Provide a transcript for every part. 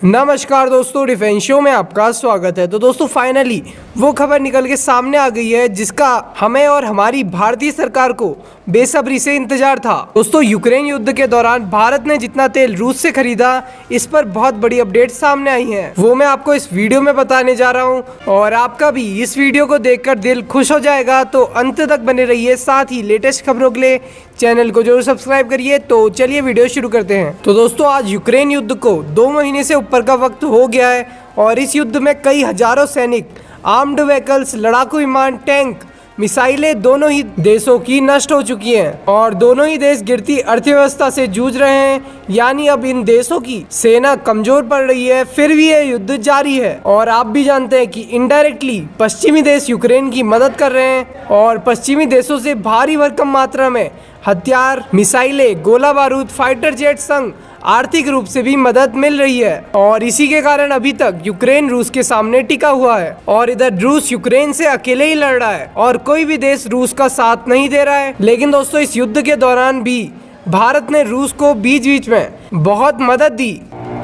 नमस्कार दोस्तों, defence show में आपका स्वागत है। तो दोस्तों फाइनली वो खबर निकल के सामने आ गई है जिसका हमें और हमारी भारतीय सरकार को बेसब्री से इंतजार था। दोस्तों यूक्रेन युद्ध के दौरान भारत ने जितना तेल रूस से खरीदा, इस पर बहुत बड़ी अपडेट सामने आई है। वो मैं आपको इस वीडियो में बताने जा रहा हूँ और आपका भी इस वीडियो को देखकर दिल खुश हो जाएगा। तो अंत तक बने रहिए, साथ ही लेटेस्ट खबरों के लिए चैनल को जरूर सब्सक्राइब करिए। तो चलिए वीडियो शुरू करते हैं। तो दोस्तों आज यूक्रेन युद्ध को 2 महीने से ऊपर का वक्त हो गया है और इस युद्ध में कई हजारों सैनिक, आर्म्ड व्हीकल्स, लड़ाकू विमान, टैंक, मिसाइलें दोनों ही देशों की नष्ट हो चुकी हैं और दोनों ही देश गिरती अर्थव्यवस्था से जूझ रहे हैं। यानी अब इन देशों की सेना कमजोर पड़ रही है, फिर भी यह युद्ध जारी है। और आप भी जानते हैं कि इनडायरेक्टली पश्चिमी देश यूक्रेन की मदद कर रहे हैं और पश्चिमी देशों से भारी भरकम मात्रा में हथियार, मिसाइलें, गोला बारूद, फाइटर जेट संग आर्थिक रूप से भी मदद मिल रही है। और इसी के कारण अभी तक यूक्रेन रूस के सामने टिका हुआ है और इधर रूस यूक्रेन से अकेले ही लड़ रहा है और कोई भी देश रूस का साथ नहीं दे रहा है। लेकिन दोस्तों इस युद्ध के दौरान भी भारत ने रूस को बीच बीच में बहुत मदद दी।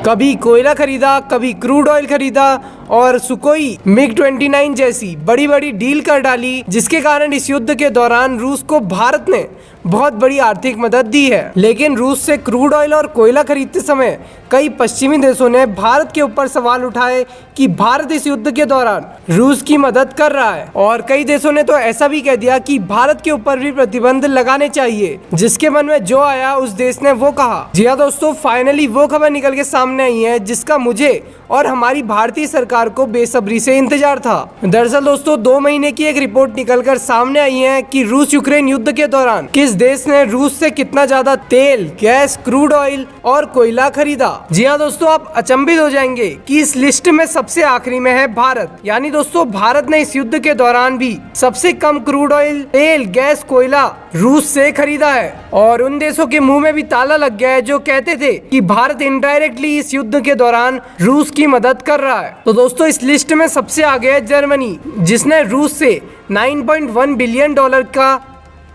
कभी कोयला खरीदा, कभी क्रूड ऑयल खरीदा और सुकोई MiG-29 जैसी बड़ी बड़ी डील कर डाली, जिसके कारण इस युद्ध के दौरान रूस को भारत ने बहुत बड़ी आर्थिक मदद दी है। लेकिन रूस से क्रूड ऑयल और कोयला खरीदते समय कई पश्चिमी देशों ने भारत के ऊपर सवाल उठाए कि भारत इस युद्ध के दौरान रूस की मदद कर रहा है और कई देशों ने तो ऐसा भी कह दिया कि भारत के ऊपर भी प्रतिबंध लगाने चाहिए। जिसके मन में जो आया उस देश ने वो कहा। जी हाँ दोस्तों, फाइनली वो खबर निकल के सामने आई है जिसका मुझे और हमारी भारतीय सरकार को बेसब्री से इंतजार था। दरअसल दोस्तों 2 महीने की एक रिपोर्ट निकलकर सामने आई है कि रूस यूक्रेन युद्ध के दौरान किस देश ने रूस से कितना ज्यादा तेल, गैस, क्रूड ऑयल और कोयला खरीदा। जी हाँ दोस्तों, आप अचंभित हो जाएंगे कि इस लिस्ट में सबसे आखिरी में है भारत। यानी दोस्तों भारत ने इस युद्ध के दौरान भी सबसे कम क्रूड ऑयल, तेल, गैस, कोयला रूस से खरीदा है। और उन देशों के मुंह में भी ताला लग गया है जो कहते थे कि भारत इनडायरेक्टली इस युद्ध के दौरान रूस की मदद कर रहा है। तो दोस्तों इस लिस्ट में सबसे आगे है जर्मनी, जिसने रूस से 9.1 बिलियन डॉलर का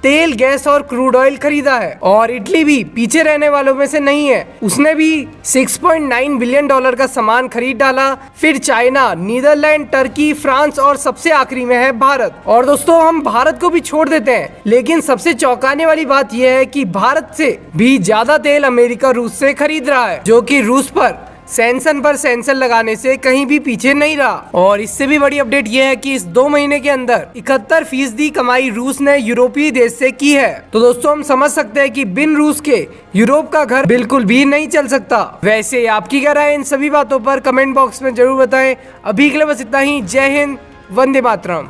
तेल, गैस और क्रूड ऑयल खरीदा है। और इटली भी पीछे रहने वालों में से नहीं है, उसने भी 6.9 बिलियन डॉलर का सामान खरीद डाला। फिर चाइना, नीदरलैंड, टर्की, फ्रांस और सबसे आखिरी में है भारत। और दोस्तों हम भारत को भी छोड़ देते हैं, लेकिन सबसे चौंकाने वाली बात यह है कि भारत से भी ज्यादा तेल अमेरिका रूस से खरीद रहा है, जो कि रूस पर सेंसन लगाने से कहीं भी पीछे नहीं रहा। और इससे भी बड़ी अपडेट यह है कि इस 2 महीने के अंदर 71% कमाई रूस ने यूरोपीय देश से की है। तो दोस्तों हम समझ सकते हैं कि बिन रूस के यूरोप का घर बिल्कुल भी नहीं चल सकता। वैसे आपकी क्या राय है इन सभी बातों पर कमेंट बॉक्स में जरूर बताएं। अभी के लिए बस इतना ही। जय हिंद, वंदे मातरम।